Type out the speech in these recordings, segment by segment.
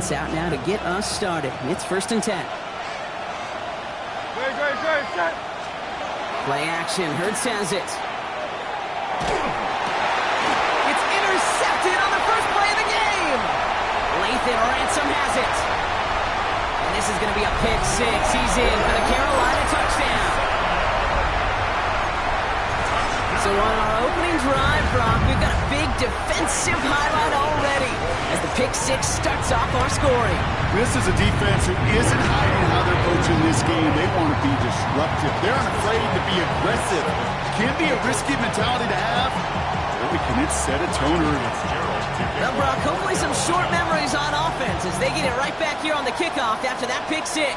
offense out now to get us started. It's 1st and 10. Play action. Hurts has it. It's intercepted on the first play of the game. Lathan Ransom has it. And this is going to be a pick six. He's in for the Carolina touchdown. So on our opening drive, Brock, we've got a big defensive highlight already as the pick six starts off our scoring. This is a defense who isn't hiding how they're approaching this game. They want to be disruptive. They're unafraid to be aggressive. Can be a risky mentality to have. Really, can it set a tone early? Well, Brock, hopefully some short memories on offense as they get it right back here on the kickoff after that pick six.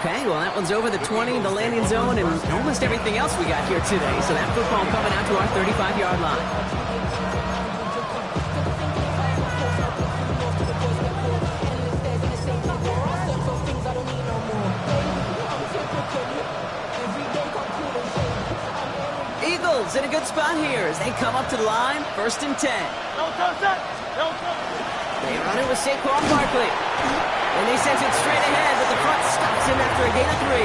Okay, well, that one's over the 20, the landing zone, and almost everything else we got here today. So that football coming out to our 35-yard line. Eagles in a good spot here as they come up to the line, 1st and 10. They run it with Saquon Barkley. And they send it straight ahead, but the front stops him after a gain of 3.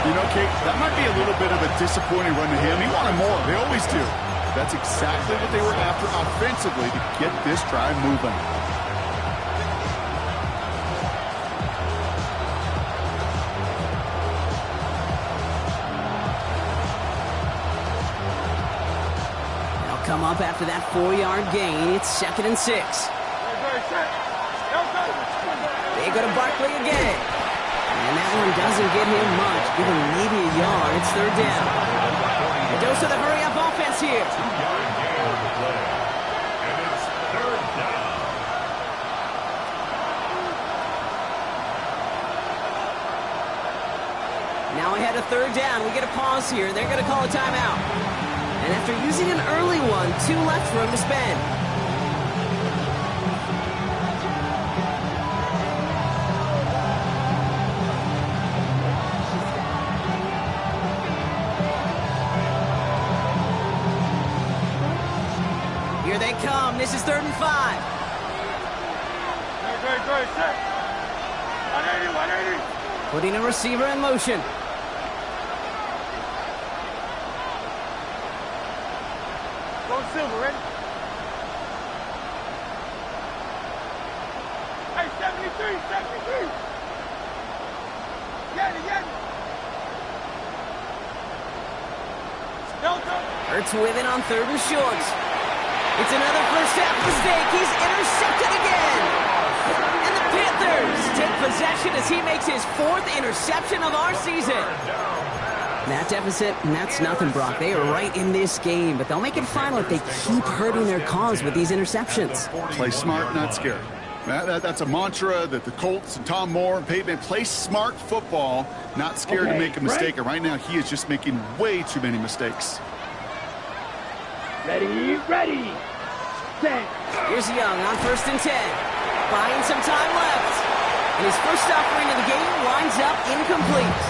You know, Kate, that might be a little bit of a disappointing run to him. He wanted more. They always do. That's exactly what they were after offensively to get this drive moving. They'll come up after that 4-yard gain. It's 2nd and 6. They go to Barkley again. And that one doesn't get him much. Give him maybe a yard. It's 3rd down. A dose of the hurry-up offense here. Now ahead of 3rd down. We get a pause here. They're going to call a timeout. And after using an early one, 2 left for him to spend. Here they come. This is 3rd and 5. Putting a receiver in motion. Go Silver, ready? Hey, 73. Get it. Delta. Hurts with it on 3rd and short. It's another first half mistake. He's intercepted again. And the Panthers take possession as he makes his 4th interception of our season. That deficit, and that's nothing, Brock. They are right in this game, but they'll make it final if they keep hurting their cause with these interceptions. Play smart, not scared. That's a mantra that the Colts and Tom Moore and Peyton play smart football, not scared to make a mistake. And right now, he is just making way too many mistakes. Ready, set. Here's Young on 1st and 10. Buying some time left. And his first offering of the game lines up incomplete.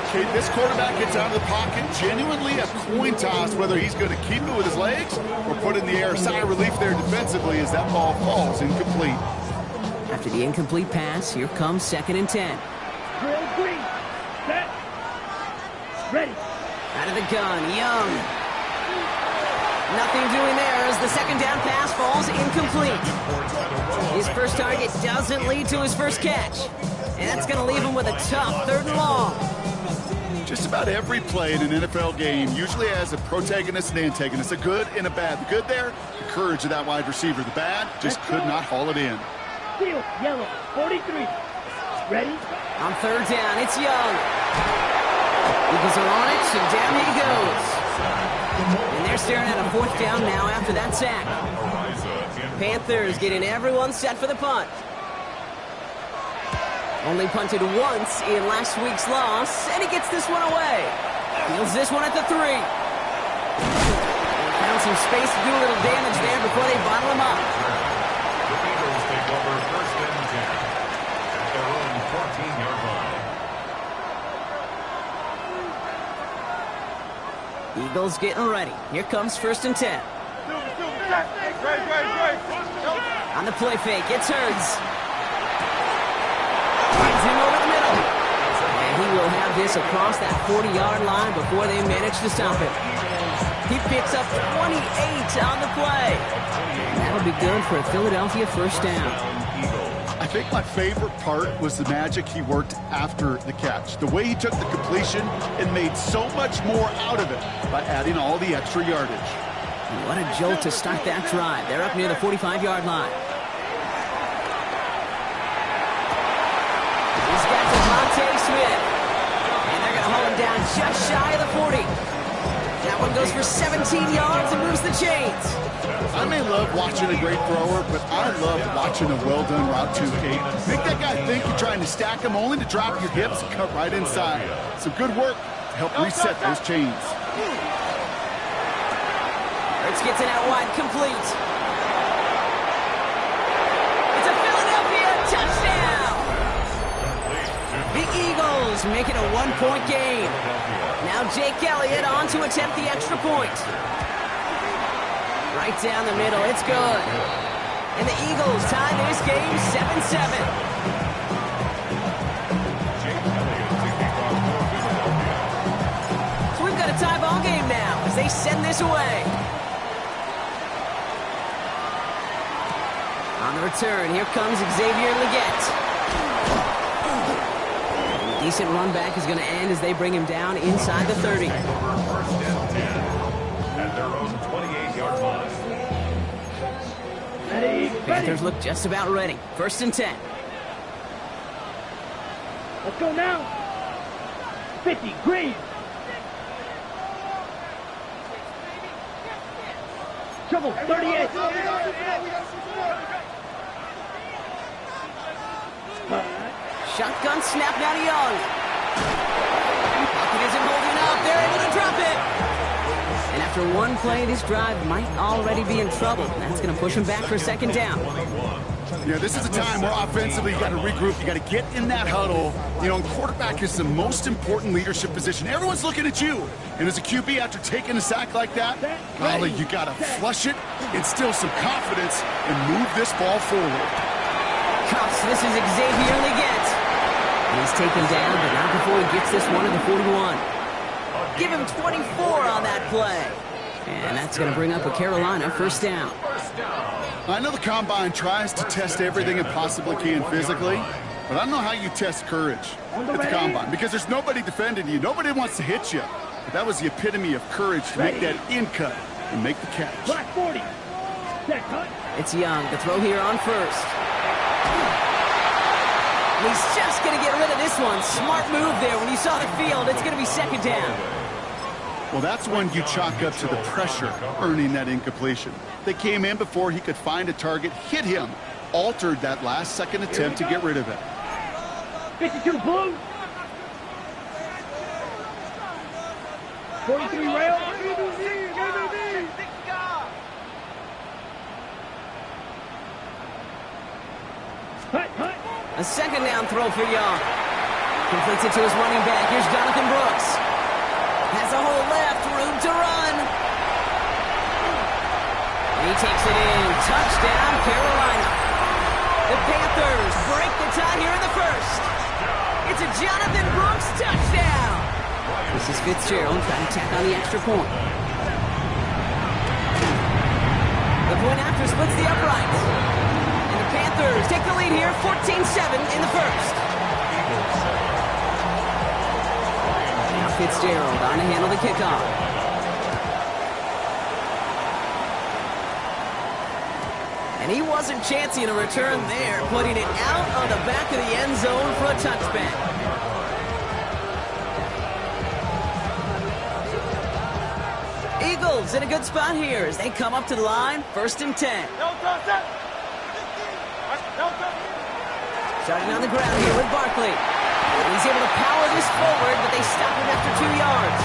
Okay, this quarterback gets out of the pocket, genuinely a coin toss, whether he's going to keep it with his legs or put it in the air. Sigh of relief there defensively as that ball falls incomplete. After the incomplete pass, here comes 2nd and 10. Drill green. Set. Ready. Out of the gun, Young. Nothing doing there as the 2nd down pass falls incomplete. His first target doesn't lead to his first catch. And that's going to leave him with a tough 3rd and long. Just about every play in an NFL game usually has a protagonist and antagonist, a good and a bad. The good there, the courage of that wide receiver. The bad, just could not haul it in. Field, yellow, 43. Ready? On 3rd down, it's Young. Eagles are on it, and down he goes. And they're staring at a 4th down now after that sack. Panthers getting everyone set for the punt. Only punted once in last week's loss, and he gets this one away. Fields this one at the 3. Found some space to do a little damage there before they bottle him up. The Eagles take over 1st and 10 at their own 14-yard line. Eagles getting ready. Here comes 1st and 10. On the play fake, it's Hurts. Finds him over the middle. And he will have this across that 40-yard line before they manage to stop him. He picks up 28 on the play. That'll be good for a Philadelphia first down. I think my favorite part was the magic he worked after the catch. The way he took the completion and made so much more out of it by adding all the extra yardage. What a jolt to start that drive. They're up near the 45-yard line. He's got DeVonta Smith. And they're going to hold him down just shy of the 40. That one goes for 17 yards and moves the chains. I may love watching a great thrower, but I love watching a well-done route to Kate. Make that guy think you're trying to stack him only to drop your hips and cut right inside. Some good work to help reset those chains. Hurts gets it out wide, complete. It's a Philadelphia touchdown! The Eagles make it a one-point game. Now Jake Elliott on to attempt the extra point. Right down the middle, it's good. And the Eagles tie this game 7-7. So we've got a tie ball game now as they send this away. On the return, here comes Xavier Legette. A decent run back is going to end as they bring him down inside the 30. First and 10 at their own 28-yard line. Ready, Panthers ready. look just about ready. First and 10. Let's go now. 50, green. Trouble, 38. Shotgun snap now to Young. Pocket isn't holding up. They're able to drop it. And after one play, this drive might already be in trouble. That's going to push him back for second down. Yeah, this is a time where offensively you got to regroup. You got to get in that huddle. You know, and quarterback is the most important leadership position. Everyone's looking at you. And as a QB, after taking a sack like that, golly, you got to flush it, instill some confidence, and move this ball forward. Cuffs, this is Xavier Legette. He's taken down, but not before he gets this one to the 41. Give him 24 on that play. And that's going to bring up a Carolina first down. I know the Combine tries to test everything it possibly can physically, but I don't know how you test courage at the Combine because there's nobody defending you. Nobody wants to hit you. But that was the epitome of courage to make that in cut and make the catch. Black 40. Set, cut. It's Young. The throw here on first. And he's just going to get rid of this one. Smart move there. When you saw the field, it's going to be second down. Well, that's when you chalk up to the pressure earning that incompletion. They came in before he could find a target, hit him, altered that last second attempt to get rid of it. 52, blue. 43, rail. Hut, hut. A second down throw for Young. Completes it to his running back. Here's Jonathan Brooks. Has a hole left, room to run. He takes it in. Touchdown, Carolina. The Panthers break the tie here in the first. It's a Jonathan Brooks touchdown. This is Fitzgerald trying to tack on the extra point. The point after splits the uprights. And the Panthers take the lead here, 14-7 in the first. Now Fitzgerald on to handle the kickoff. And he wasn't chancing a return there, putting it out on the back of the end zone for a touchback. Eagles in a good spot here as they come up to the line, first and 10. Starting on the ground here with Barkley. He's able to power this forward, but they stop him after 2 yards.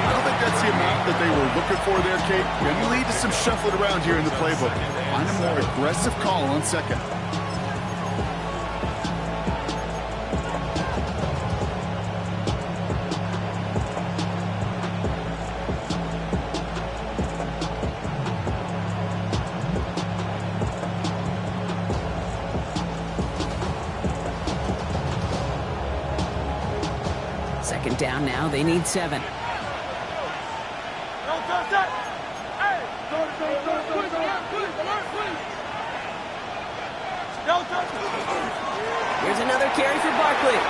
I don't think that's the amount that they were looking for there, Kate. Going to lead to some shuffling around here in the playbook. Find a more aggressive call on second. Second down now. They need 7. Here's another carry for Barkley. Oh,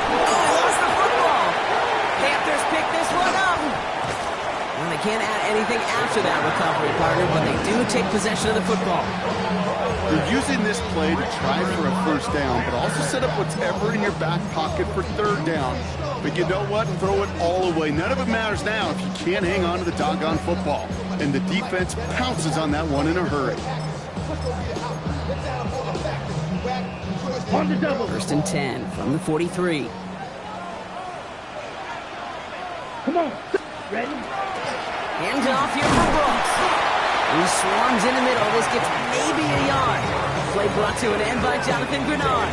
he lost the football. Panthers pick this one up. Well, they can't add anything after that recovery, partner, but they do take possession of the football. They're using this play to try for a first down, but also set up whatever in your back pocket for third down. But you know what? Throw it all away. None of it matters now if you can't hang on to the doggone football. And the defense pounces on that one in a hurry. On the double. First and 10 from the 43. Come on. Ready? Hands off here for Brooks. He swarms in the middle. This gets maybe a yard. Play brought to an end by Jonathan Grenard.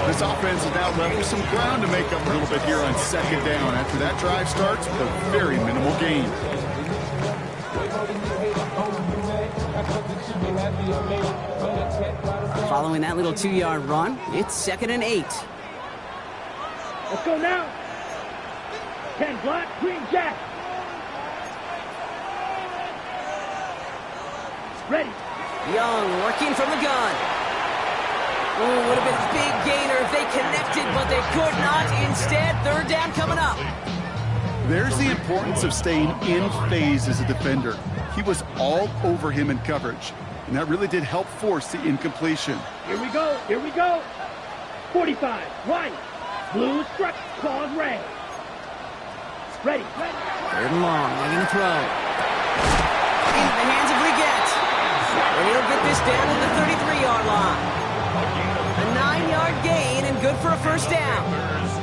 This offense is now left with some ground to make up a little bit here on second down. After that drive starts with a very minimal gain. Following that little 2-yard run, it's 2nd and 8. Let's go now. 10 black, green jack. Ready. Young working from the gun. Ooh, would have been a big gainer if they connected, but they could not. Instead, third down coming up. There's the importance of staying in phase as a defender. He was all over him in coverage, and that really did help force the incompletion. Here we go. Here we go. 45, right. Blue struck, claws red. Ready. Third and long, they're going to throw. Into the hands of Leggett. And he'll get this down to the 33-yard line. A 9-yard gain and good for a first down.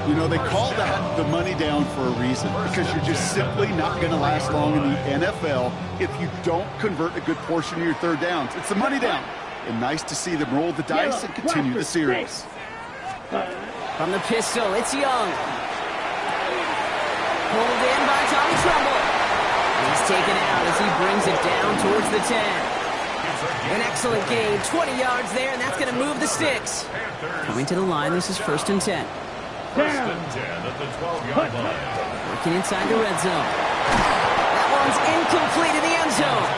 You know, they call that the money down for a reason, because you're just simply not going to last long in the NFL if you don't convert a good portion of your third downs. It's the money down. And nice to see them roll the dice and continue the series. From the pistol, it's Young. Pulled in by Tommy Trumbull. He's taken out as he brings it down towards the 10. An excellent gain, 20 yards there, and that's going to move the sticks. Coming to the line, this is 1st and 10. First and 10 at the 12-yard line. Working inside the red zone. That one's incomplete in the end zone.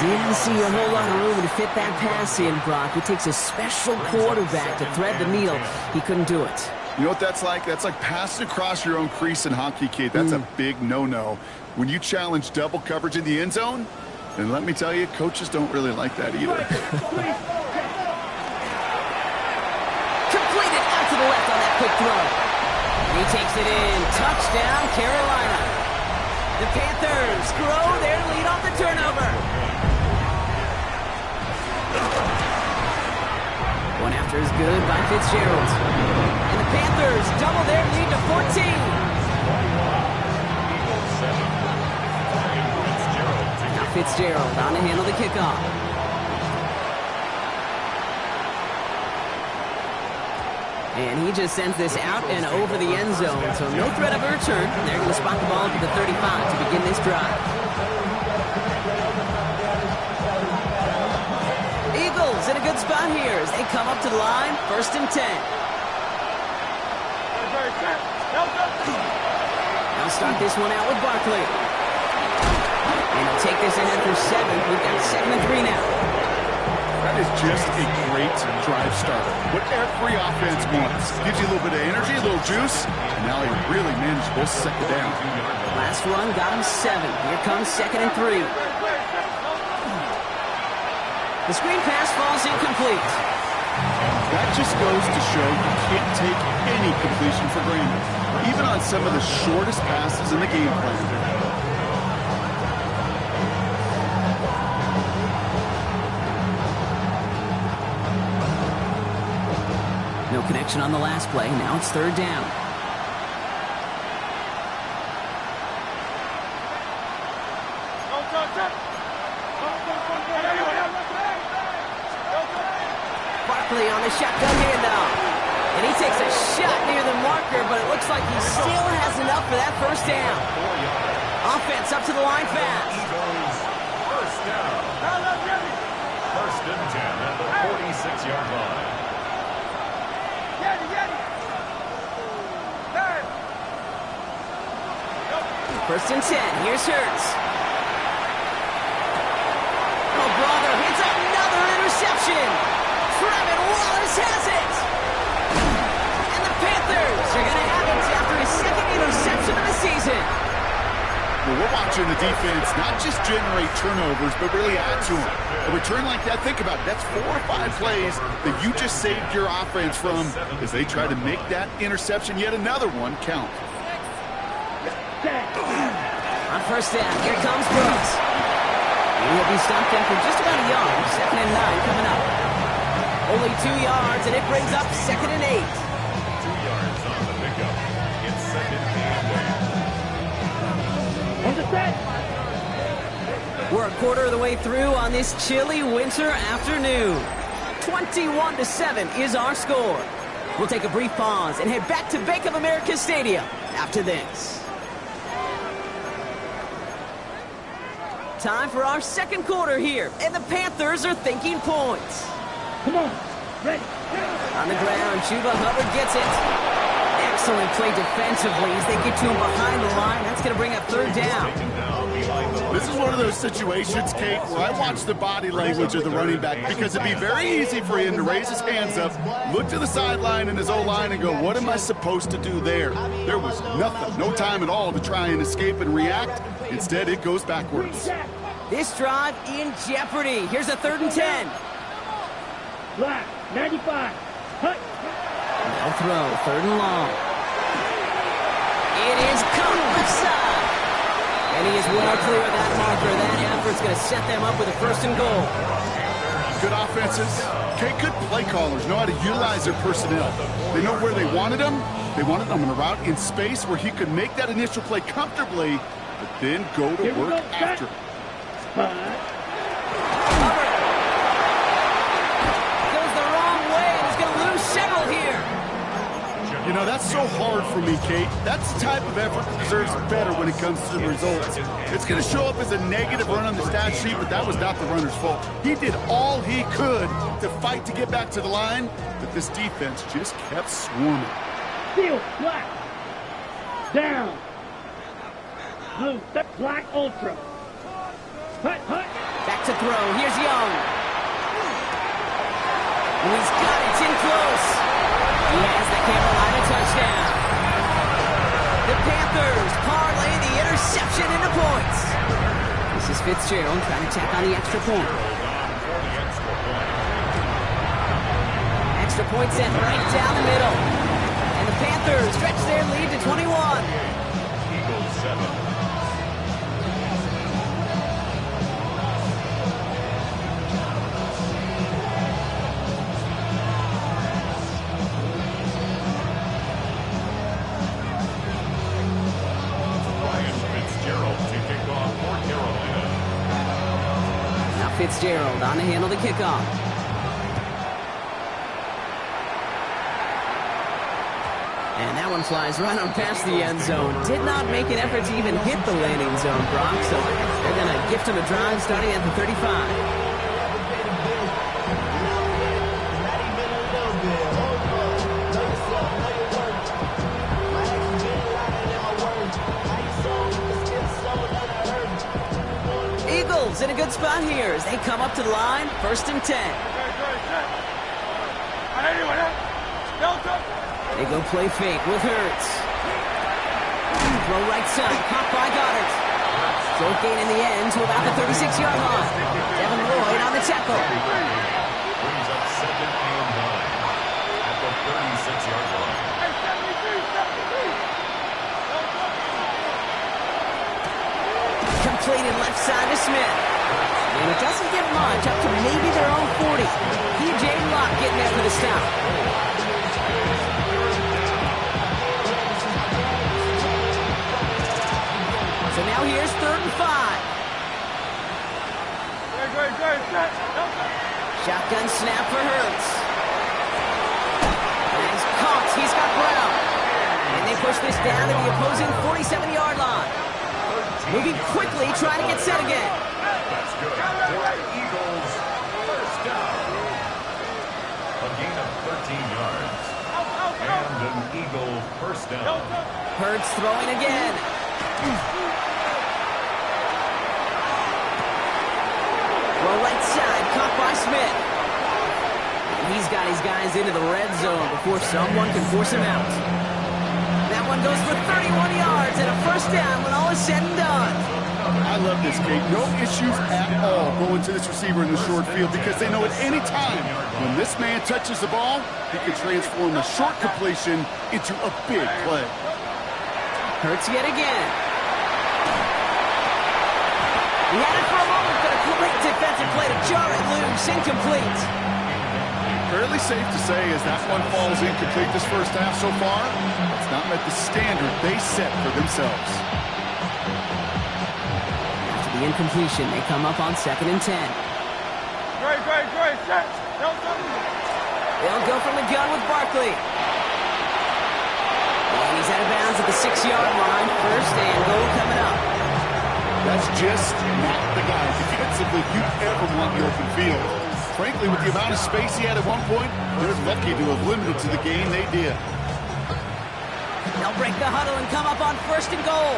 Didn't see a whole lot of room to fit that pass in, Brock. It takes a special quarterback to thread the needle. He couldn't do it. You know what that's like? That's like passing across your own crease in hockey, kid. That's a big no-no. When you challenge double coverage in the end zone, then let me tell you, coaches don't really like that either. Completed out to the left on that quick throw. He takes it in. Touchdown, Carolina. The Panthers grow their lead off the turnover. One after is good by Fitzgerald. And the Panthers double their lead to 14. Now Fitzgerald on to handle the kickoff. And he just sends this out and over the end zone. So no threat of a return. They're going to spot the ball at the 35 to begin this drive. Eagles in a good spot here as they come up to the line. 1st and 10. They'll start this one out with Barkley. And he'll take this ahead for 7. We've got 2nd and 3 now. That is just a great drive starter. What every offense wants. Gives you a little bit of energy, a little juice, and now he really managed both second down. Last run got him 7. Here comes 2nd and 3. The screen pass falls incomplete. That just goes to show you can't take any completion for granted, even on some of the shortest passes in the game plan. No connection on the last play. Now it's 3rd down. Barkley on the shotgun handoff. And he takes a shot near the marker, but it looks like he still has enough for that first down. Offense up to the line fast. First down. 1st and 10 at the 46-yard line. First and 10. Here's Hurts. Oh, brother, it's another interception. Trevin Wallace has it. And the Panthers are going to have it after his second interception of the season. Well, we're watching the defense not just generate turnovers, but really add to them. A return like that, think about it, that's 4 or 5 plays that you just saved your offense from as they try to make that interception, yet another one, count. On first down, here comes Brooks. He will be stopped after just about a yard. 2nd and 9 coming up. Only 2 yards, and it brings up 2nd and 8. 2 yards on the pickup. It's 2nd and 8. On the set. We're a quarter of the way through on this chilly winter afternoon. 21-7 is our score. We'll take a brief pause and head back to Bank of America Stadium after this. Time for our second quarter here, and the Panthers are thinking points. Come on. Ready. On the ground, Chuba Hubbard gets it. Excellent play defensively as they get to him behind the line. That's going to bring up 3rd down. This is one of those situations, Kate, where I watch the body language of the running back because it'd be very easy for him to raise his hands up, look to the sideline in his O-line and go, what am I supposed to do there? There was nothing, no time at all to try and escape and react. Instead, it goes backwards. This drive in jeopardy. Here's a 3rd and 10. Black. 95. Hut. No throw. 3rd and long. It is caught left side. And he is well clear of that marker. That effort's going to set them up with a 1st and goal. Good offenses. Okay, good play callers know how to utilize their personnel. They know where they wanted them. They wanted them on a route in space where he could make that initial play comfortably, but then go to work after. Goes the wrong way and he's going to lose several here. You know, that's so hard for me, Kate. That's the type of effort that deserves better when it comes to the results. It's going to show up as a negative run on the stat sheet, but that was not the runner's fault. He did all he could to fight to get back to the line, but this defense just kept swarming. Steel. Black. Down. Blue. Black ultra. Hut. Back to throw. Here's Young. And he's got it. It's in close. He has the Carolina touchdown. The Panthers parlay the interception into points. This is Fitzgerald trying to tack on the extra point. Extra point sent right down the middle. And the Panthers stretch their lead to 21. Eagles 7. Fitzgerald on to handle the kickoff. And that one flies right on past the end zone. Did not make an effort to even hit the landing zone, Brock, so they're going to gift him a drive starting at the 35. In a good spot here as they come up to the line. 1st and 10. They go play fake with Hurts. Throw right side. Caught by Goddard. Short gain in the end to about the 36-yard line. Devin Lloyd on the tackle. Brings up 2nd and 9 at the 36-yard line. Completed left side to Smith. And it doesn't get much, up to maybe their own 40. P.J. Locke getting there for the stop. So now here's 3rd and 5. Shotgun snap for Hurts. And he's caught. He's got Brown. And they push this down to the opposing 47-yard line. Moving quickly, trying to get set again. That's good. For Eagles, 1st down. A gain of 13 yards. And an Eagle 1st down. Hurts throwing again. Throw right side, caught by Smith. And he's got his guys into the red zone before someone can force him out. That one goes for 31 yards and a first down when all is said and done. I love this, Kate. No issues at all going to this receiver in the short field because they know at any time when this man touches the ball, he can transform a short completion into a big play. Hurts yet again. He had it for a moment, but a great defensive play to jar it loose. Incomplete. Fairly safe to say as that one falls incomplete this first half so far, it's not met the standard they set for themselves. After the incompletion, they come up on 2nd and 10. Great. Set. They'll go from the gun with Barkley. And he's out of bounds at the 6-yard line. First and goal coming up. That's just not the guy defensively you ever want in the open field. Frankly, with the amount of space he had at one point, they're lucky to have limited to the game they did. They'll break the huddle and come up on 1st and goal.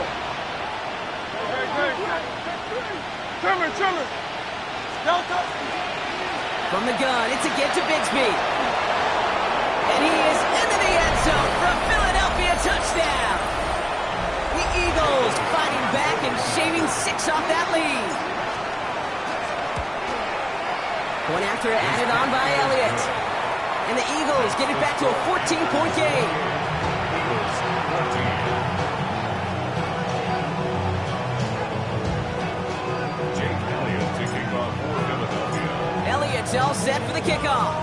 Trimmer. Delta. From the gun, it's a get to Bigsby. And he is into the end zone for a Philadelphia touchdown. The Eagles fighting back and shaving 6 off that lead. One after added on by Elliott. And the Eagles get it back to a 14-point game. Jake Elliott kicking off for Philadelphia. Elliott's all set for the kickoff.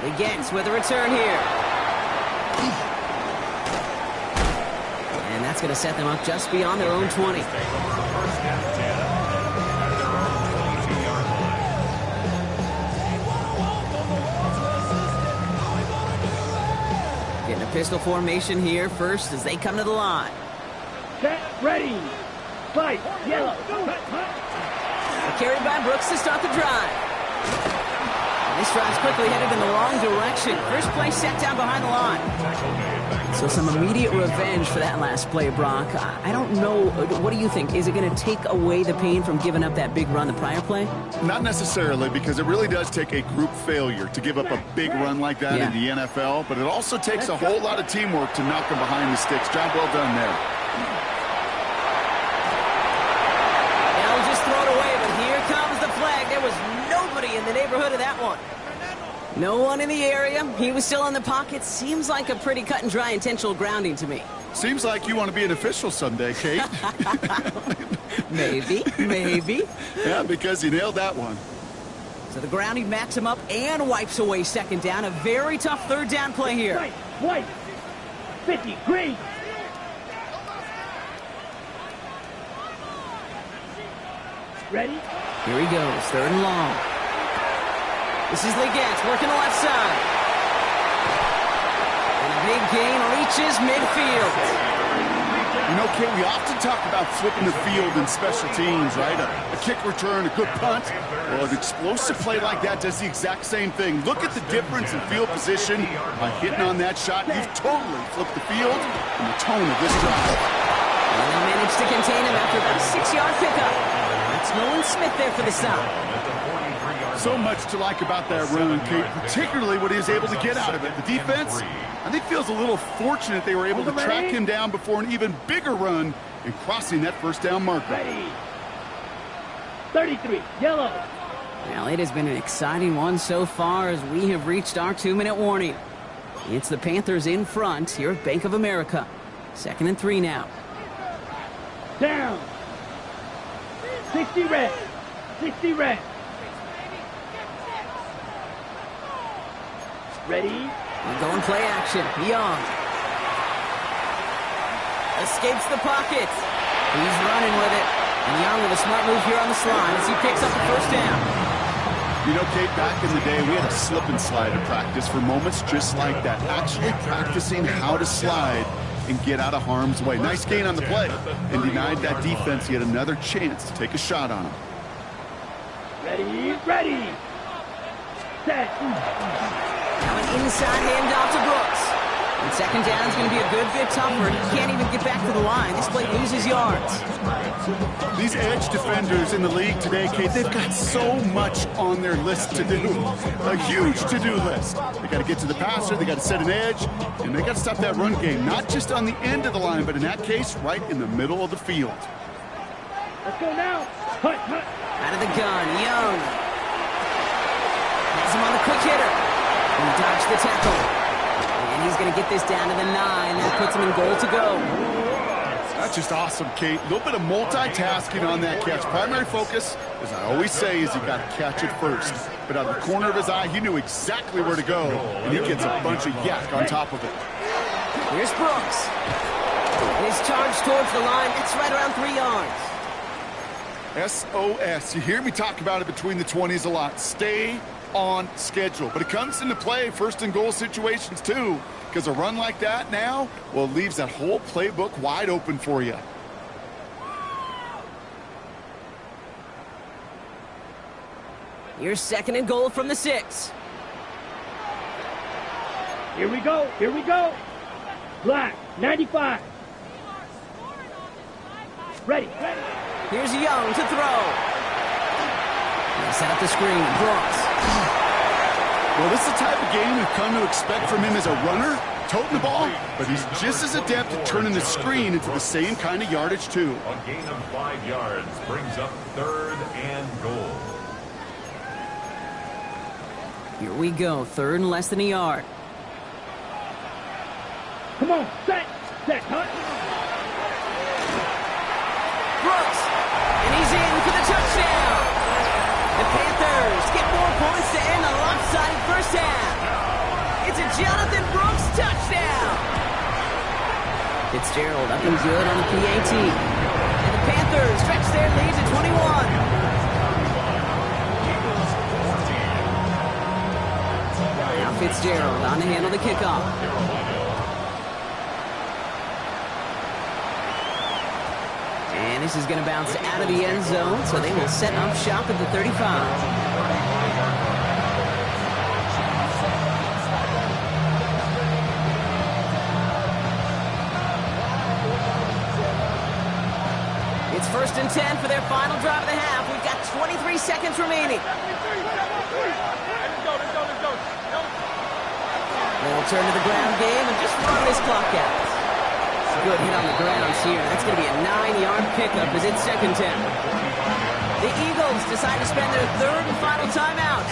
The Gents with a return here. And that's going to set them up just beyond their own 20. First and 10 at their own 22-yard line. Getting a pistol formation here first as they come to the line. Set. Ready. Fight. Yellow. Carried by Brooks to start the drive. And this drive's quickly headed in the wrong direction. First play set down behind the line. So some immediate revenge for that last play, Brock. I don't know. What do you think? Is it going to take away the pain from giving up that big run the prior play? Not necessarily, because it really does take a group failure to give up a big run like that in the NFL, but it also takes a whole lot of teamwork to knock them behind the sticks. Job well done there. They'll just throw it away, but here comes the flag. There was nobody in the neighborhood of that one. No one in the area. He was still in the pocket. Seems like a pretty cut and dry intentional grounding to me. Seems like you want to be an official someday, Kate. Maybe. Yeah, because you nailed that one. So the grounding backs him up and wipes away 2nd down. A very tough 3rd down play here. Right. White. 50. Green. Ready? Here he goes. 3rd and long. This is Legance working the left side. And a big gain reaches midfield. You know, Kate, we often talk about flipping the field in special teams, right? A kick return, a good punt. Well, an explosive play like that does the exact same thing. Look at the difference in field position. By hitting on that shot, you've totally flipped the field and the tone of this drive. And they managed to contain him after about a 6-yard pickup. That's Nolan Smith there for the stop. So much to like about that run, Kate, particularly what he was able to get out of it. The defense, I think, feels a little fortunate they were able to track him down before an even bigger run and crossing that 1st down marker. Ready. 33. Yellow. Well, it has been an exciting one so far as we have reached our 2-minute warning. It's the Panthers in front here at Bank of America. 2nd and 3 now. Down. 60 red. 60 red. Ready? We're going play action. Young. Escapes the pocket. He's running with it. And Young with a smart move here on the slide as he picks up the 1st down. You know, Kate, back in the day, we had a slip and slide at practice for moments just like that. Actually practicing how to slide and get out of harm's way. Nice gain on the play. And denied that defense yet another chance to take a shot on him. Ready. Set. Now an inside handoff to Brooks. And second down is going to be a good bit tougher. He can't even get back to the line. This play loses yards. These edge defenders in the league today, Kate, they've got so much on their list to do. A huge to-do list. They got to get to the passer, they got to set an edge, and they got to stop that run game, not just on the end of the line, but in that case, right in the middle of the field. Let's go now. Hut, hut. Out of the gun, Young. Has him on the quick hitter. And he dodged the tackle. And he's going to get this down to the 9. That puts him in goal to go. That's just awesome, Kate. A little bit of multitasking on that catch. Primary focus, as I always say, is you got to catch it first. But out of the corner of his eye, he knew exactly where to go, and he gets a bunch of yak on top of it. Here's Brooks. His charge towards the line. It's right around 3 yards. SOS. You hear me talk about it between the 20s a lot. Stay on schedule. But it comes into play first and goal situations too, because a run like that now, well, it leaves that whole playbook wide open for you. Here's second and goal from the 6. Here we go. Here we go. Black, 95. Ready, ready. Here's Young to throw. They set up the screen. Brooks. Well, this is the type of game we've come to expect from him as a runner, toting the ball, but he's just as adept at turning the screen into the same kind of yardage, too. A gain of 5 yards brings up 3rd and goal. Here we go. 3rd and less than a yard. Come on, set, hut. Brooks. And he's in for the touchdown. The Panthers get more points to end a lopsided first half. It's a Jonathan Brooks touchdown. Fitzgerald up and good on the PAT. And the Panthers stretch their lead to 21. Now Fitzgerald on to handle the kickoff. And this is going to bounce out of the end zone, so they will set up shop at the 35. It's 1st and 10 for their final drive of the half. We've got 23 seconds remaining. They'll turn to the ground game and just run this clock out. Good hit on the grounds here. That's going to be a 9-yard pickup as it's 2nd 10. The Eagles decide to spend their 3rd and final timeout.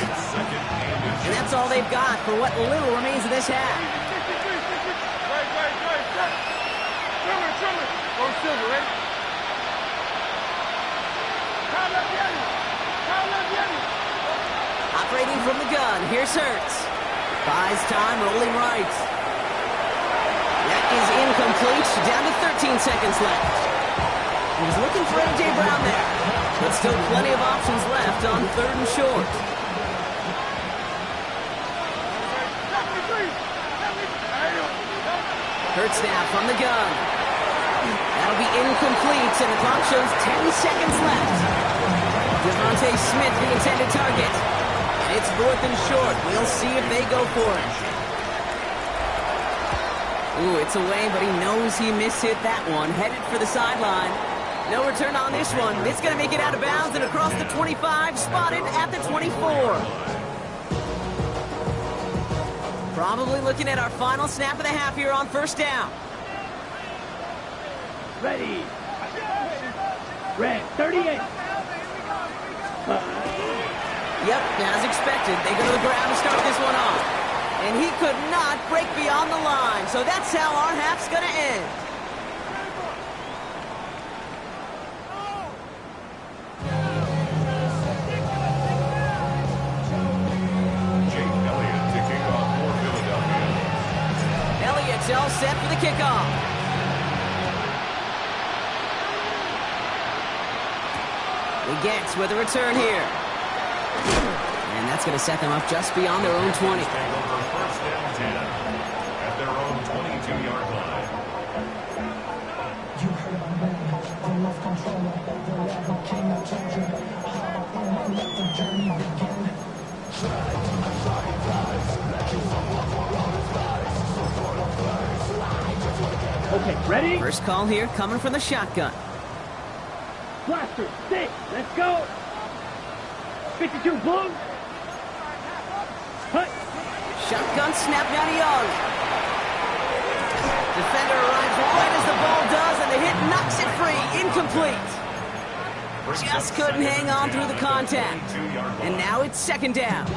And that's all they've got for what little remains of this half. Operating from the gun, here's Hurts. Buys time, rolling right. That is incomplete. Down to 13 seconds left. He was looking for A.J. Brown there. But still plenty of options left on 3rd and short. Hurts now from the gun. That'll be incomplete, and the clock shows 10 seconds left. Devontae Smith, the intended target. And it's 4th and short. We'll see if they go for it. Ooh, it's away, but he knows he mishit that one. Headed for the sideline. No return on this one. It's going to make it out of bounds and across the 25, spotted at the 24. Probably looking at our final snap of the half here on 1st down. Ready. Red, 38. Yep, as expected, they go to the ground to start this one off. And he could not break beyond the line. So that's how our half's going to end. Jake Elliott to kick off for Philadelphia. Elliott's all set for the kickoff. The Gets with a return here. And that's going to set them up just beyond their own 20. Over 1st and 10 at their own 22-yard line. You heard my name, I love control over every king of treasure. Let the journey begin. Ready? First call here coming from the shotgun. Blaster, stick, let's go. 52 blue. Hut. Shotgun snap down to Young. Defender arrives right as the ball does, and the hit knocks it free. Incomplete. Just couldn't hang on through the contact. And now it's second down.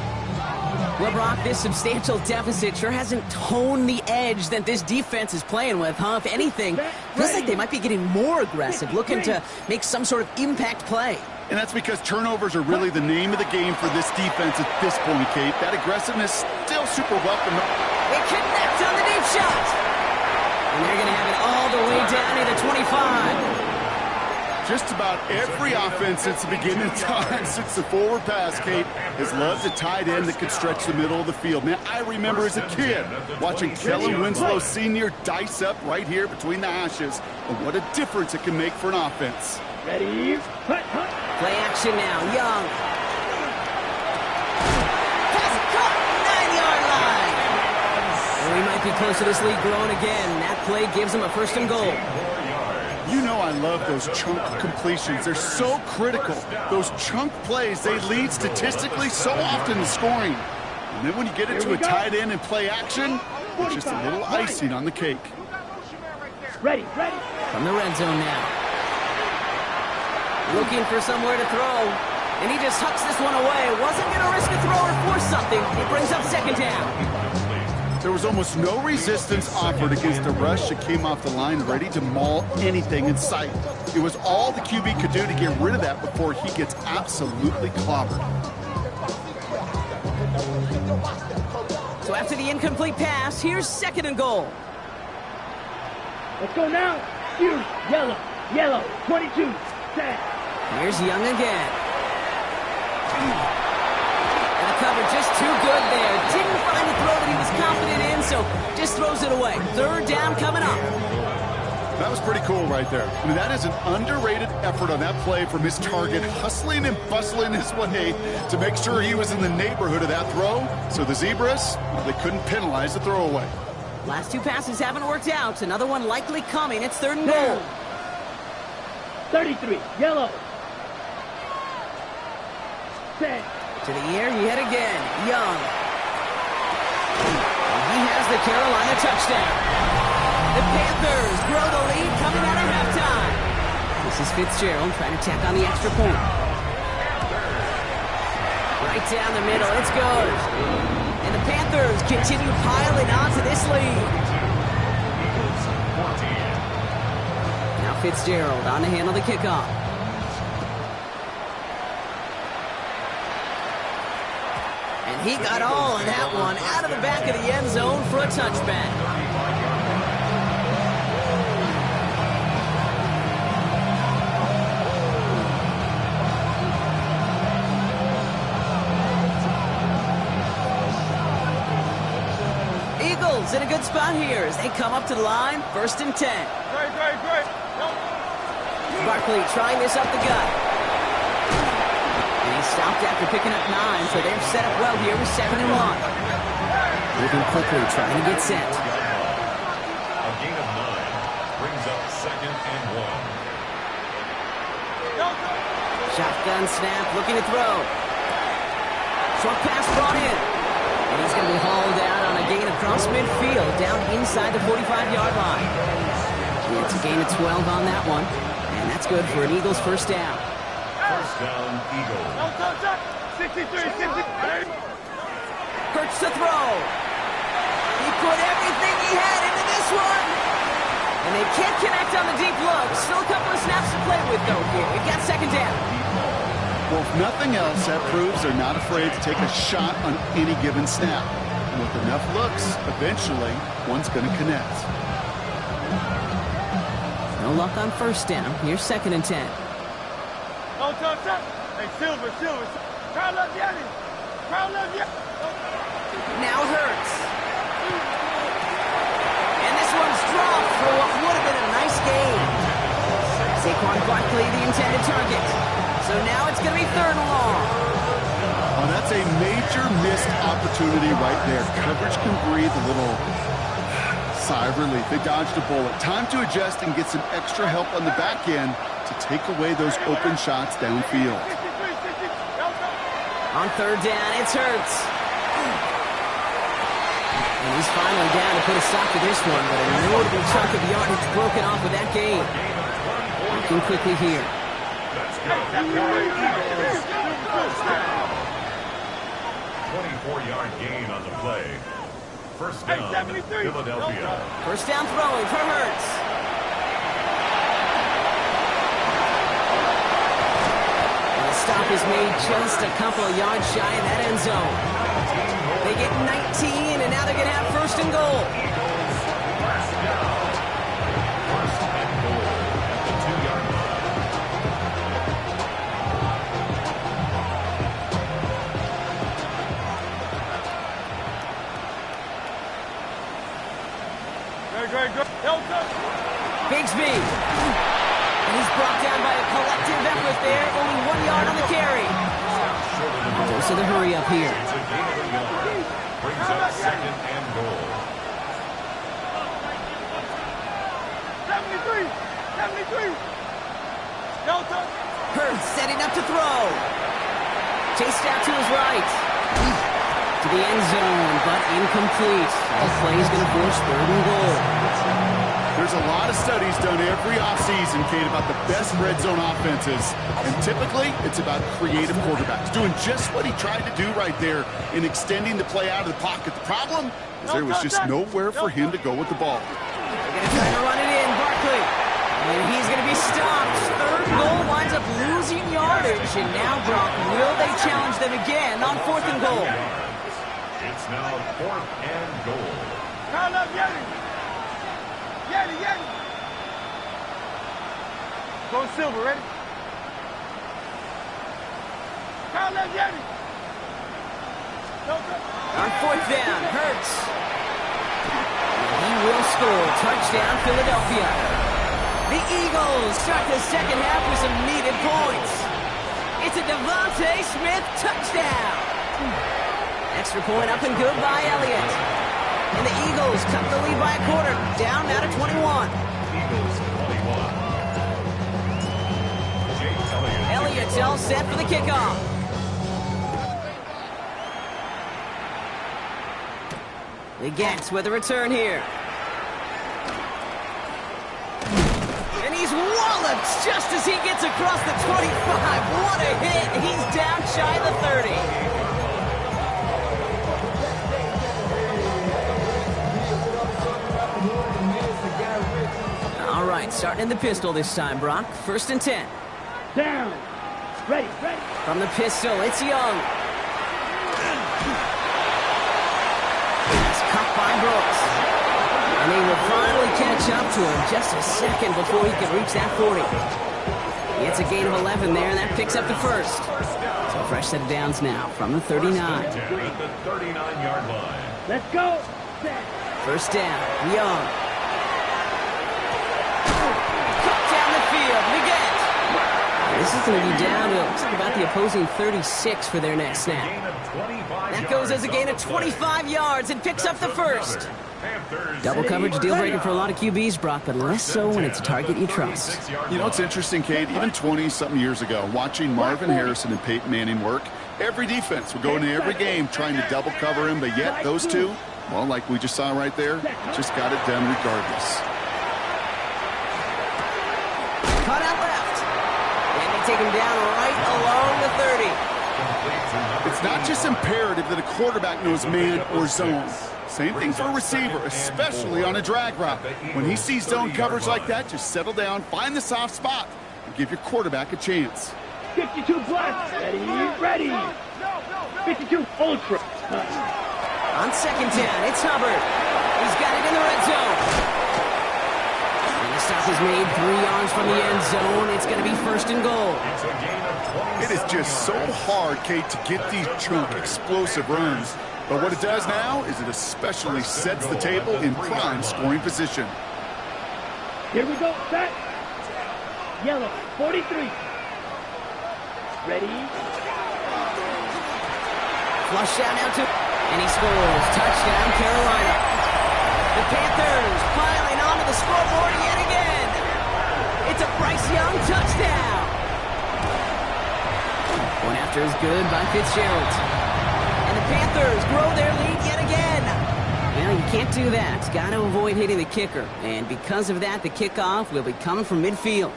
Well, Brock, this substantial deficit sure hasn't toned the edge that this defense is playing with, huh? If anything, feels like they might be getting more aggressive, looking to make some sort of impact play. And that's because turnovers are really the name of the game for this defense at this point, Kate. That aggressiveness still super welcome. They connect on the deep shot. And they're going to have it all the way down to the 25. Just about every offense since the beginning of time, since the forward pass, Kate, has loved a tight end that could stretch the middle of the field. Man, I remember as a kid watching Kellen Winslow Sr. dice up right here between the hashes, and what a difference it can make for an offense. Ready? Hut, hut. Play action now. Young. Pass caught. 9-yard line. Well, he might be close to this lead growing again. That play gives him a first and goal. You know I love those chunk completions. They're so critical. Those chunk plays, they lead statistically so often to scoring. And then when you get it to a tight end and play action, it's just a little icing on the cake. Ready, ready. From the red zone now. Looking for somewhere to throw. And he just hucks this one away. Wasn't going to risk a throw or force something. It brings up second down. There was almost no resistance offered against a rush that came off the line ready to maul anything in sight. It was all the QB could do to get rid of that before he gets absolutely clobbered. So after the incomplete pass, here's second and goal. Let's go now. Fuse, yellow, yellow, 22, set. Here's Young again. And the cover just too good there. Didn't find the throw that he was confident in, so just throws it away. Third down coming up. That was pretty cool right there. I mean, that is an underrated effort on that play from his target, hustling and bustling his way to make sure he was in the neighborhood of that throw. So the Zebras, well, they couldn't penalize the throwaway. Last two passes haven't worked out. Another one likely coming. It's third and goal. 33, yellow. Set. To the air, yet again. Young. And he has the Carolina touchdown. The Panthers grow the lead coming out of halftime. This is Fitzgerald trying to tack on the extra point. Right down the middle. It's good. And the Panthers continue piling on to this lead. Now Fitzgerald on to handle the kickoff. And he got all of that one out of the back of the end zone for a touchback. Eagles in a good spot here as they come up to the line, 1st and 10. Great. Barkley trying this up the gut. And he stopped after picking up 9, so they've set up well here with 7 and 1. Moving quickly, trying to get set. A gain of 9 brings up 2nd and 1. Shotgun snap, looking to throw. Short pass brought in. And he's going to be hauled out on a gain across midfield, down inside the 45-yard line. Yeah, it's a gain of 12 on that one. And that's good for an Eagles first down. First down, Eagles. 63. Hurts to throw. He put everything he had into this one. And they can't connect on the deep look. Still a couple of snaps to play with, though, here. We've got second down. Well, if nothing else, that proves they're not afraid to take a shot on any given snap. And with enough looks, eventually, one's going to connect. No luck on first down. Here's 2nd and 10. Hey, Silver. Crowd loves Yanni. Now Hurts. And this one's dropped for what would have been a nice game. Saquon Barkley, the intended target. So now it's going to be 3rd and long. Oh, that's a major missed opportunity right there. Coverage can breathe a little sigh of relief. They dodged a bullet. Time to adjust and get some extra help on the back end to take away those open shots downfield. On third down, it's Hurts. And he's finally down to put a stop to this one, but a notable chunk of yardage broken off with that gain. Working quickly here. 24-yard gain on the play. First down, Philadelphia. First down throwing for Hurts. And the stop is made just a couple of yards shy of that end zone. They get 19, and now they're going to have first and goal. First down. First and goal at the 2-yard line. Bigsby. And he's brought down by a collective effort there. Only 1 yard on the carry. Goes to the hurry up here. It's a gain of a yard. Brings up second and goal. 73. Hurts setting up to throw. Chased out to his right. To the end zone, but incomplete. The play is going to force third and goal. There's a lot of studies done every offseason, Kate, about the best red zone offenses. And typically, it's about creative quarterbacks, doing just what he tried to do right there in extending the play out of the pocket. The problem is there was just nowhere for him to go with the ball. They're going to try to run it in, Barkley. And he's going to be stopped. Third goal winds up losing yardage. And now, Brock, will they challenge them again on fourth and goal? It's now fourth and goal. Yeti. Go Silver, ready? Kyle left Yeti. On fourth down, Hurts. He will score. Touchdown, Philadelphia. The Eagles start the second half with some needed points. It's a Devontae Smith touchdown. Extra point up and good by Elliott. And the Eagles cut the lead by a quarter. Down now to 21. Eagles 21. Jake Elliott's all set for the kickoff. The Gats with a return here. And he's walloped just as he gets across the 25. What a hit. He's down shy of the 30. All right, starting in the pistol this time, Brock. First and 10. Down. Ready. From the pistol, it's Young. It's cut by Brooks. And they will finally catch up to him just a second before he can reach that 40. He gets a gain of 11 there, and that picks up the first. So fresh set of downs now from the 39. at the 39-yard line. Let's go. First down, Young. Down the field, Leggett. This is going to be down to, looks like about the opposing 36 for their next snap. That goes as a gain of 25 yards and picks up the first. Double coverage deal breaker for a lot of QBs, Brock, but less so when it's a target you trust. You know, it's interesting, Kate, even 20-something years ago, watching Marvin Harrison and Peyton Manning work, every defense would go into every game trying to double cover him, but yet those two, well, like we just saw right there, just got it done regardless. Cut out left. And they take him down right along the 30. It's not just imperative that a quarterback knows man or zone. Same thing for a receiver, especially on a drag route. When he sees zone coverage like that, just settle down, find the soft spot, and give your quarterback a chance. 52 plus. Ready. 52 ultra. On second down, it's Hubbard. He's got it in the red zone. And the stop is made 3 yards from the end zone. It's going to be first and goal. It is just so hard, Kate, to get these chunk, explosive runs. But what it does now is it especially sets the table in prime scoring position. Here we go. Set. Yellow. 43. Ready. Flush out now to, and he scores. Touchdown, Carolina. The Panthers piling onto the scoreboard yet again. It's a Bryce Young touchdown. One after is good by Fitzgerald. And the Panthers grow their lead yet again. Well, you can't do that. Got to avoid hitting the kicker. And because of that, the kickoff will be coming from midfield.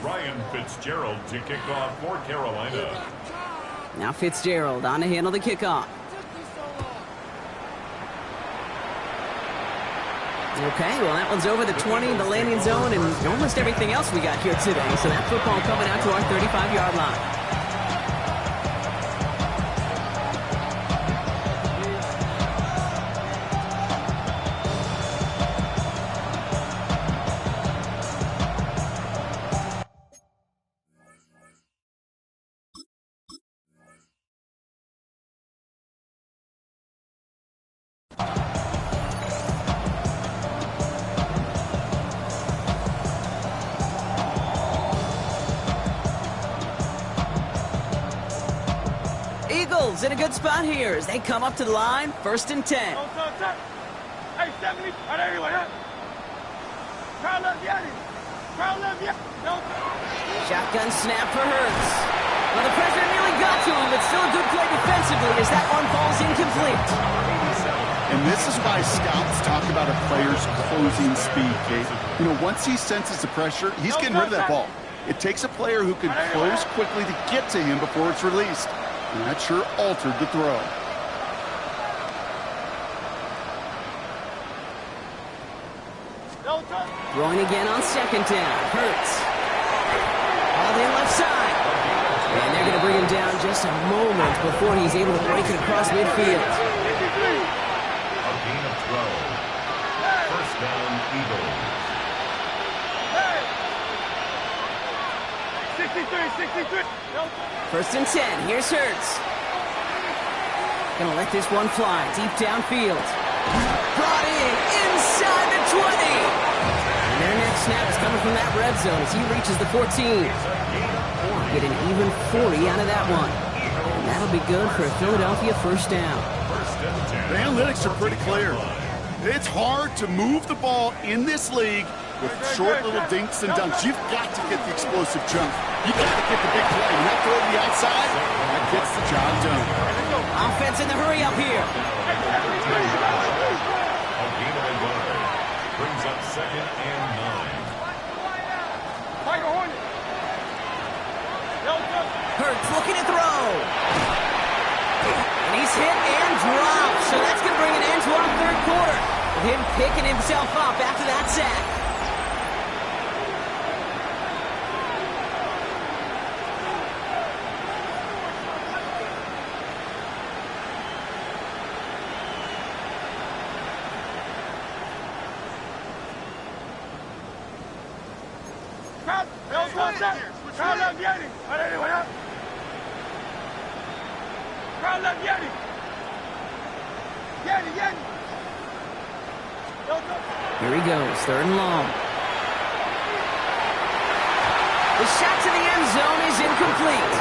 Ryan Fitzgerald to kick off for Carolina. Now Fitzgerald on to handle the kickoff. Okay, well, that one's over the 20 in the landing zone and almost everything else we got here today. So that football coming out to our 35-yard line. Eagles in a good spot here as they come up to the line, 1st and 10. Hey, 70. Shotgun snap for Hurts. Well, the pressure nearly got to him, but still a good play defensively as that one falls incomplete. And this is why scouts talk about a player's closing speed, Kate. You know, once he senses the pressure, he's getting rid of that ball. It takes a player who can close quickly to get to him before it's released. And that sure altered the throw. Throwing again on 2nd down. Hurts. All in left side. And they're going to bring him down just a moment before he's able to break it across midfield. A gain of 12. 1st down, Eagles. 63. 1st and 10. Here's Hurts. Gonna let this one fly deep downfield. Brought in inside the 20. And their next snap is coming from that red zone as he reaches the 14. Get an even 40 out of that one. And that'll be good for a Philadelphia 1st down. The analytics are pretty clear. It's hard to move the ball in this league with short little dinks and dunks. You've got to get the explosive jump. You've got to get the big play. And that throw to the outside, that gets the job done. Offense in the hurry up here. A gain of 11. Brings up 2nd and 9. Hurts looking to throw. And he's hit and dropped. So that's going to bring an end to our 3rd quarter. With him picking himself up after that sack. Here he goes, 3rd and long. The shot to the end zone is incomplete.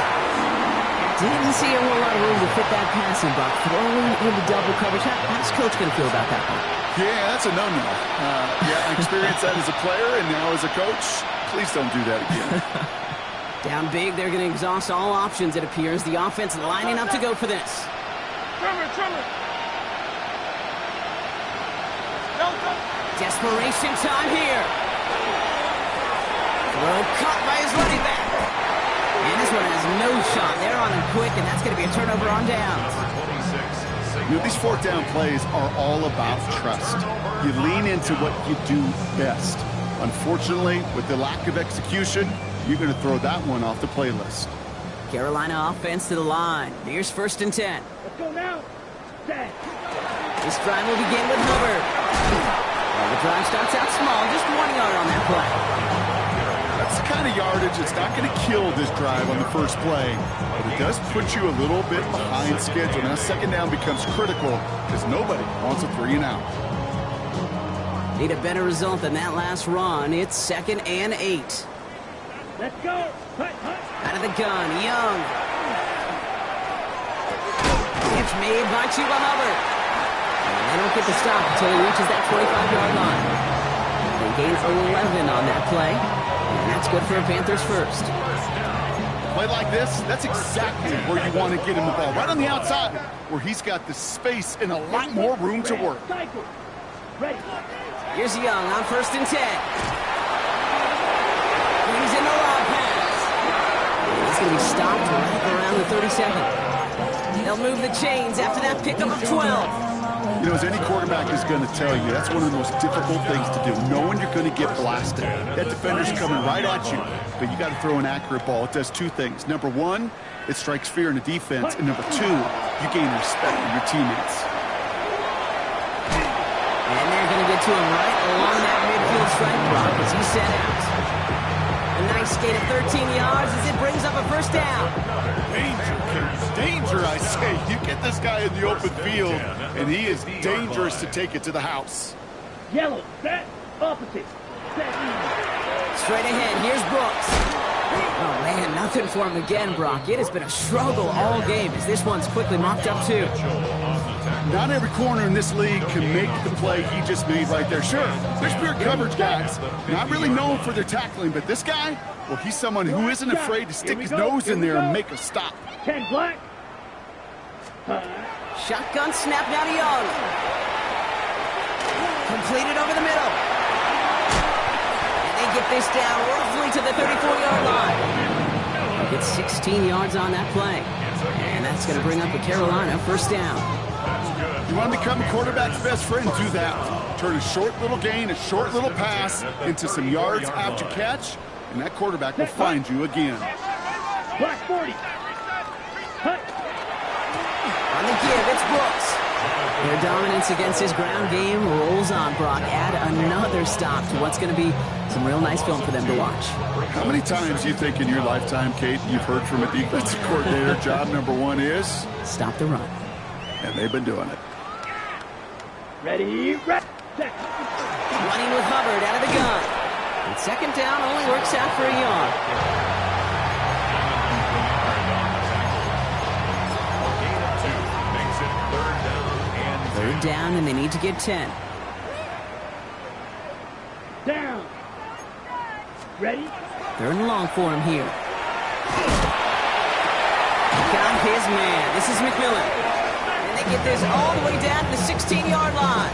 Didn't see a whole lot of room to fit that passing block. Throwing into double coverage. How's Coach going to feel about that one? Yeah, that's a no-no. I experienced that as a player and now as a coach. Please don't do that again. Down big, they're going to exhaust all options, it appears. The offense lining up to go for this. Desperation time here. Throw caught by his running back. And this one has no shot. They're on him quick, and that's going to be a turnover on downs. You know, these 4th down plays are all about trust. You lean into what you do best. Unfortunately, with the lack of execution, you're going to throw that one off the playlist. Carolina offense to the line. Here's 1st and 10. Let's go now. This drive will begin with Hubbard. Well, the drive starts out small, just 1 yard on that play. That's the kind of yardage that's not going to kill this drive on the first play, but it does put you a little bit behind schedule. Now 2nd down becomes critical because nobody wants a 3 and out. Need a better result than that last run. It's 2nd and 8. Let's go. Hut, hut. Out of the gun, Young. It's made by Chuba Hubbard. And they don't get the stop until he reaches that 25-yard line. They gain 11 on that play. And that's good for a Panthers first. Play like this, that's exactly where you want to get him the ball. Right on the outside, where he's got the space and a lot more room to work. Cycle. Ready. Here's Young on 1st and 10. He's in the long pass. He's going to be stopped right around the 37. They'll move the chains after that pickup of 12. You know, as any quarterback is going to tell you, that's one of the most difficult things to do, knowing you're going to get blasted. That defender's coming right at you, but you got to throw an accurate ball. It does two things. Number one, it strikes fear in the defense, and number two, you gain respect from your teammates. And they're going to get to him right along that midfield strike block as he set out. A nice gain of 13 yards as it brings up a first down. Danger, kids. Danger, I say. You get this guy in the open field, and he is dangerous to take it to the house. Yellow. Set. Opposite. Set. Straight ahead, here's Brooks. Oh, man, nothing for him again, Brock. It has been a struggle all game as this one's quickly mopped up, too. Not every corner in this league can make the play he just made right there. Sure, there's pure coverage guys, not really known for their tackling, but this guy, well, he's someone who isn't afraid to stick his nose in there and make a stop. 10 black. Shotgun snap now to Young. Completed over the middle. And they get this down roughly to the 34-yard line. Get 16 yards on that play. And that's going to bring up a Carolina first down. You want to become a quarterback's best friend, do that. Turn a short little gain, a short little pass into some yards after catch, and that quarterback will find you again. Black 40. Hut. On the give, it's Brooks. Their dominance against his ground game rolls on, Brock. Add another stop to what's going to be some real nice film for them to watch. How many times do you think in your lifetime, Kate, you've heard from a defensive coordinator, job number one is? Stop the run. And they've been doing it. Ready. Set. Running with Hubbard out of the gun. And 2nd down only works out for a yard. Third down, and they need to get 10. Down. Ready. 3rd and long for him here. Got his man. This is McMillan. And they get this all the way down to the 16-yard line.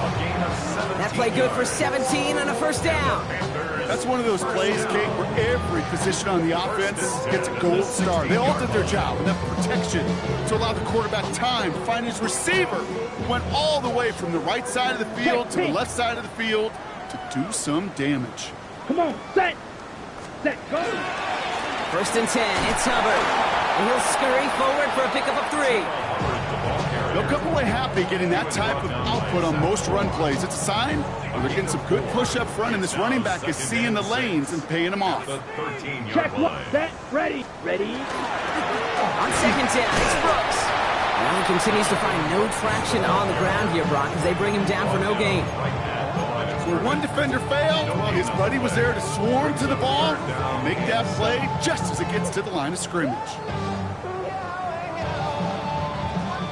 That play good for 17 and a first down. That's one of those plays, Kate, where every position on the offense gets a gold star. They all did their job, enough protection to allow the quarterback time to find his receiver, who went all the way from the right side of the field to the left side of the field to do some damage. Come on. Set. Set. Go. 1st and 10. It's Hubbard. And he'll scurry forward for a pickup of 3. They'll come away happy getting that type of output on most run plays. It's a sign they're getting some good push up front, and this running back is seeing the lanes and paying them off. Check one. Set. Ready. Ready. On 2nd down, it's Brooks. Now he continues to find no traction on the ground here, Brock, as they bring him down for no gain. Where one defender failed, his buddy was there to swarm to the ball and make that play just as it gets to the line of scrimmage.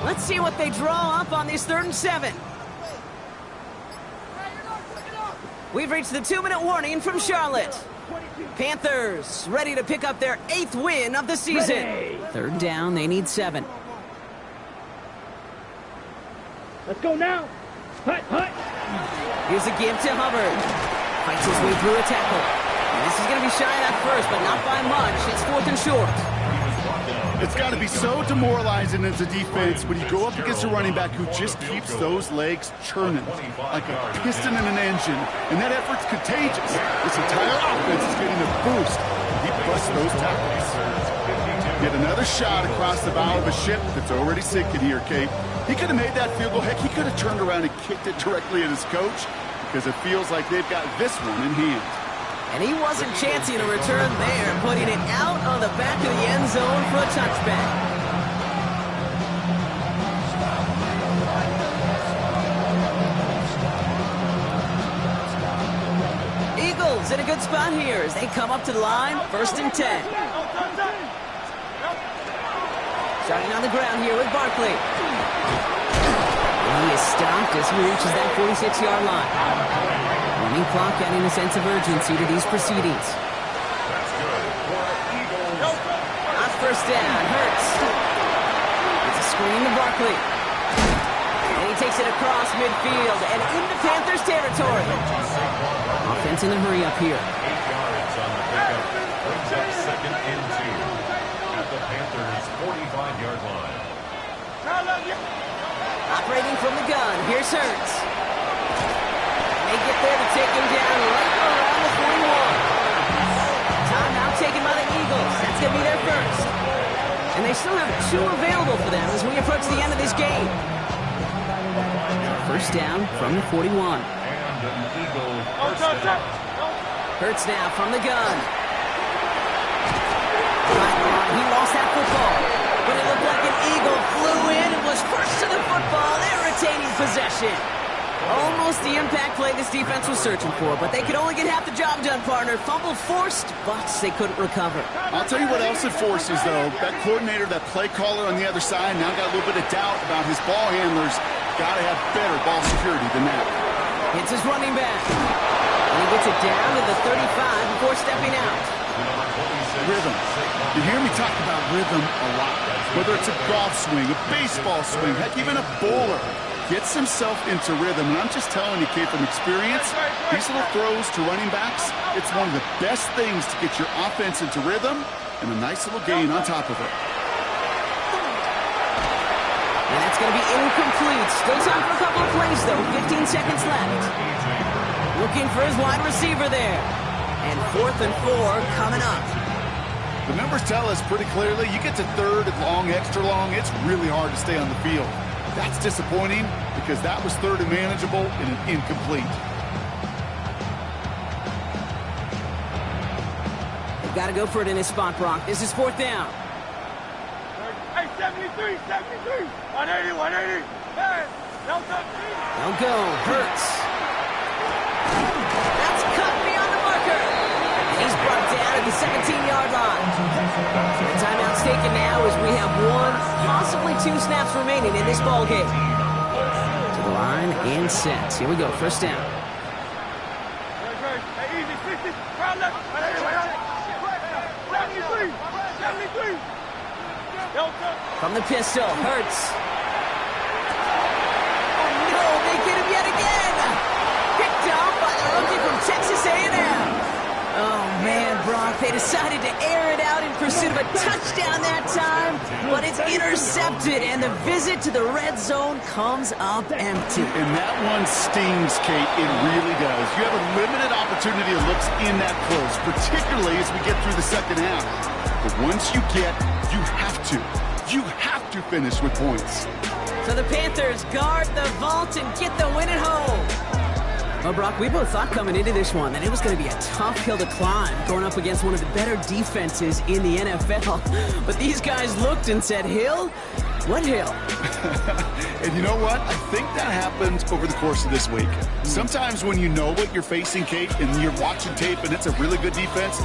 Let's see what they draw up on this 3rd and 7. We've reached the 2-minute warning from Charlotte. Panthers ready to pick up their 8th win of the season. Ready. 3rd down, they need 7. Let's go now. Hut. Hut. Here's a give to Hubbard. Fights his way through a tackle. And this is going to be shy at first, but not by much. It's 4th and short. It's got to be so demoralizing as a defense when you go up against a running back who just keeps those legs churning like a piston in an engine, and that effort's contagious. This entire offense is getting a boost. He busts those tackles. Get another shot across the bow of a ship that's already sinking here, Kate. He could have made that field goal. Heck, he could have turned around and kicked it directly at his coach, because it feels like they've got this one in hand. And he wasn't chancing a return there, putting it out on the back of the end zone for a touchback. Eagles in a good spot here as they come up to the line, 1st and 10. Starting on the ground here with Barkley. And he is stopped as he reaches that 46-yard line. Running clock adding a sense of urgency to these proceedings. On 1st down, Hurts. It's a screen to Barkley. And he takes it across midfield and into Panthers territory. Offense in a hurry up here. 8 yards on the pickup. Brings up 2nd and 2 at the Panthers' 45-yard line. Operating from the gun, here's Hurts. They get there to take him down right around the 41. Timeout taken by the Eagles. That's going to be their first. And they still have 2 available for them as we approach the end of this game. 1st down from the 41. And an Eagle first down. Hurts now from the gun. He lost that football. But it looked like an Eagle flew in and was first to the football. They're retaining possession. Almost the impact play this defense was searching for, but they could only get half the job done, partner. Fumble forced, but they couldn't recover. I'll tell you what else it forces, though. That coordinator, that play caller on the other side, now got a little bit of doubt about his ball handlers. Got to have better ball security than that. It's his running back. And he gets it down to the 35 before stepping out. Rhythm. You hear me talk about rhythm a lot. Whether it's a golf swing, a baseball swing, heck, even a bowler gets himself into rhythm. And I'm just telling you, kid, from experience, these little throws to running backs, it's one of the best things to get your offense into rhythm and a nice little gain on top of it. And that's going to be incomplete. Still time for a couple of plays, though. 15 seconds left. Looking for his wide receiver there. And 4th and 4 coming up. The numbers tell us pretty clearly, you get to 3rd and long, extra long, it's really hard to stay on the field. That's disappointing because that was 3rd and manageable and an incomplete. They've got to go for it in his spot, Brock. This is 4th down. Hey, 73, 73. 180, 180. Hey, They'll go. Hurts. That's cut beyond the marker. And he's brought down at the 17-yard line. The timeout's taken now as we have 1, possibly 2 snaps remaining in this ball game. To the line and set. Here we go. 1st down. Hey, easy, 60. Round left. 73, 73. From the pistol, Hurts. Oh, no, they get him yet again. Picked up by the rookie from Texas A&M. Oh, man, Brock, they decided to air it out in pursuit of a touchdown that time, but it's intercepted, and the visit to the red zone comes up empty. And that one stings, Kate. It really does. You have a limited opportunity of looks in that close, particularly as we get through the 2nd half. But once you have to finish with points. So the Panthers guard the vault and get the win at home. Well, Brock, we both thought coming into this one that it was going to be a tough hill to climb, going up against one of the better defenses in the NFL. But these guys looked and said, Hill? What hill? And you know what? I think that happens over the course of this week. Sometimes when you know what you're facing, Kate, and you're watching tape and it's a really good defense,